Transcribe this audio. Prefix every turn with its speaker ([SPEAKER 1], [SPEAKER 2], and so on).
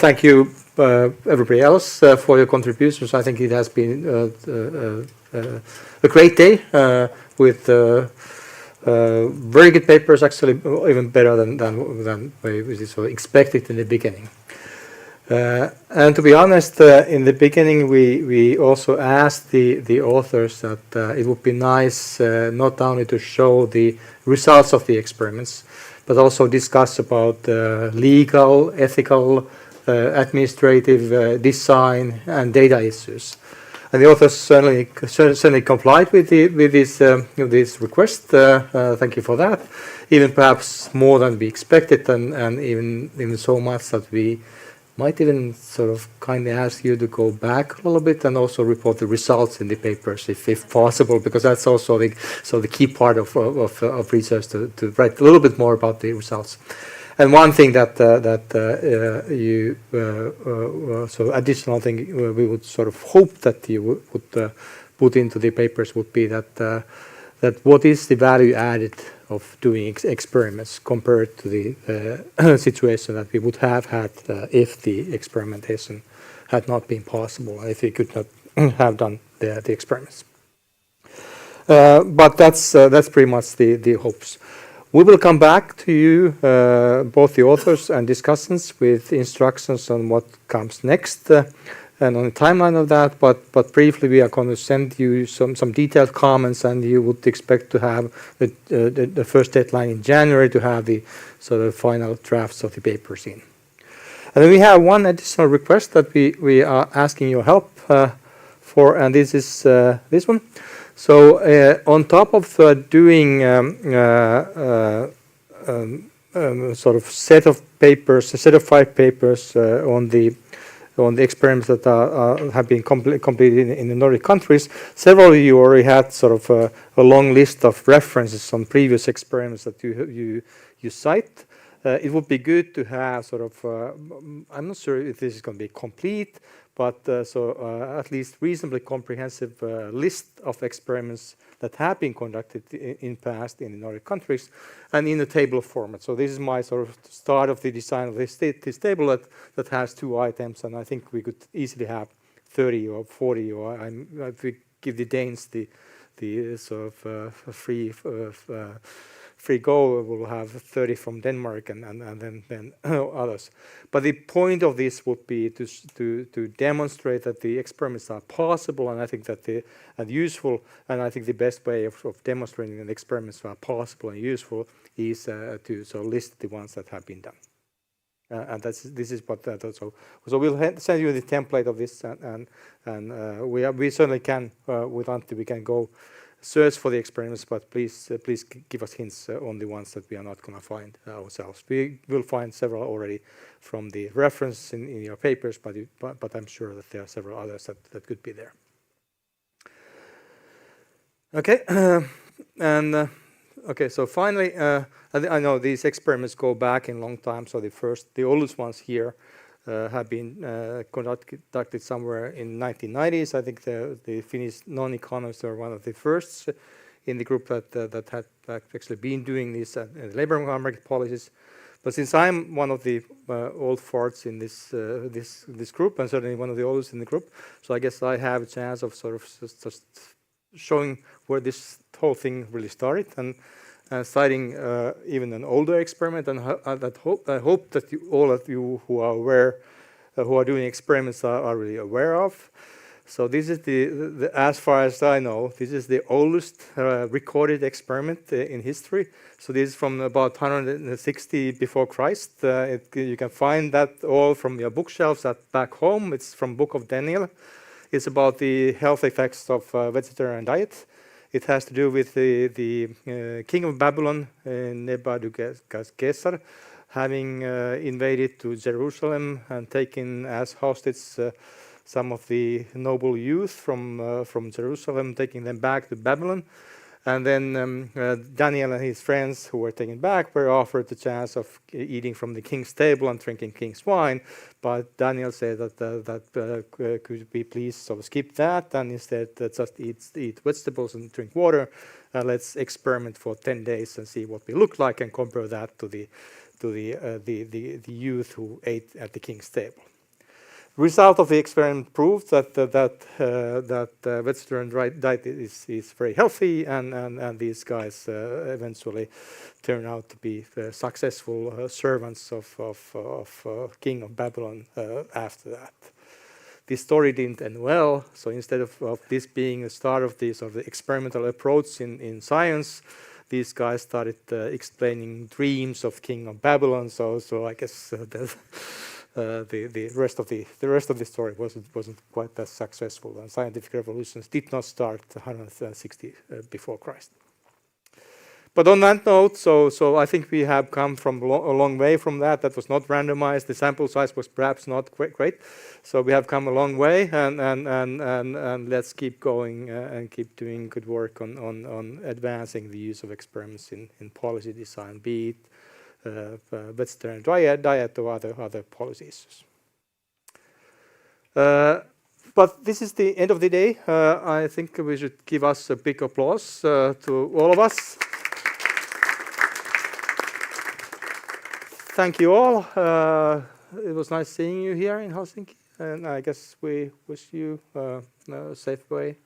[SPEAKER 1] Thank you, everybody else, for your contributions. I think it has been a great day with very good papers, actually even better than we expected in the beginning. And to be honest, in the beginning we also asked the authors that it would be nice not only to show the results of the experiments, but also discuss about legal, ethical, administrative, design and data issues. And the authors certainly complied with this request. Thank you for that. Even perhaps more than we expected, and even so much that we might even sort of kindly ask you to go back a little bit and also report the results in the papers if possible, because that's also the key part of research to write a little bit more about the results. And one thing so additional thing we would sort of hope that you would put into the papers would be that what is the value added of doing experiments compared to the situation that we would have had if the experimentation had not been possible, if we could not have done the experiments. But that's pretty much the hopes. We will come back to you, both the authors and discussants, with instructions on what comes next and on the timeline of that. But briefly, we are going to send you some detailed comments, and you would expect to have the first deadline in January to have the sort of final drafts of the papers in. And then we have one additional request that we are asking your help for, and this is this one. So on top of doing sort of set of 5 papers on the experiments that have been completed in the Nordic countries, several of you already had sort of a long list of references on previous experiments that you cite. It would be good to have sort of, I'm not sure if this is going to be complete, but at least reasonably comprehensive list of experiments that have been conducted in past in the Nordic countries, and in a table format. So this is my sort of start of the design of this table that has 2 items, and I think we could easily have 30 or 40, or if we give the Danes the sort of free go, we'll have 30 from Denmark and then others. But the point of this would be to demonstrate that the experiments are possible, and I think that and useful, and I think the best way of demonstrating that experiments are possible and useful is to list the ones that have been done. And this is what that also. So we'll send you the template of this, and we certainly can with Antti we can go search for the experiments, but please give us hints on the ones that we are not going to find ourselves. We will find several already from the reference in your papers, but I'm sure that there are several others that could be there. Okay, okay. So finally, I know these experiments go back in a long time. So the oldest ones here have been conducted somewhere in 1990s. I think the Finnish non-economists are one of the first in the group that had actually been doing these labor market policies. But since I'm one of the old farts in this group, and certainly one of the oldest in the group, so I guess I have a chance of sort of just showing where this whole thing really started, and citing even an older experiment, and I hope that all of you who are aware, who are doing experiments are really aware of. So this is as far as I know, this is the oldest recorded experiment in history. So this is from about 160 before Christ. You can find that all from your bookshelves back home. It's from Book of Daniel. It's about the health effects of vegetarian diet. It has to do with the king of Babylon, Nebuchadnezzar, having invaded to Jerusalem and taken as hostage some of the noble youth from Jerusalem, taking them back to Babylon. And then Daniel and his friends who were taken back were offered the chance of eating from the king's table and drinking king's wine. But Daniel said that could we please sort of skip that and instead just eat vegetables and drink water. Let's experiment for 10 days and see what we look like, and compare that to the youth who ate at the king's table. Result of the experiment proved that vegetarian diet is very healthy, and these guys eventually turn out to be successful servants of King of Babylon after that. This story didn't end well, so instead of this being the start of the experimental approach in science, these guys started explaining dreams of King of Babylon. So I guess the rest of the story wasn't quite as successful, and scientific revolutions did not start 160 before Christ. But on that note, so I think we have come from a long way from that. That was not randomized. The sample size was perhaps not great. So we have come a long way, and let's keep going and keep doing good work on advancing the use of experiments in policy design, be it vegetarian diet or other policy issues. But this is the end of the day. I think we should give us a big applause to all of us. Thank you all. It was nice seeing you here in Helsinki, and I guess we wish you a safe way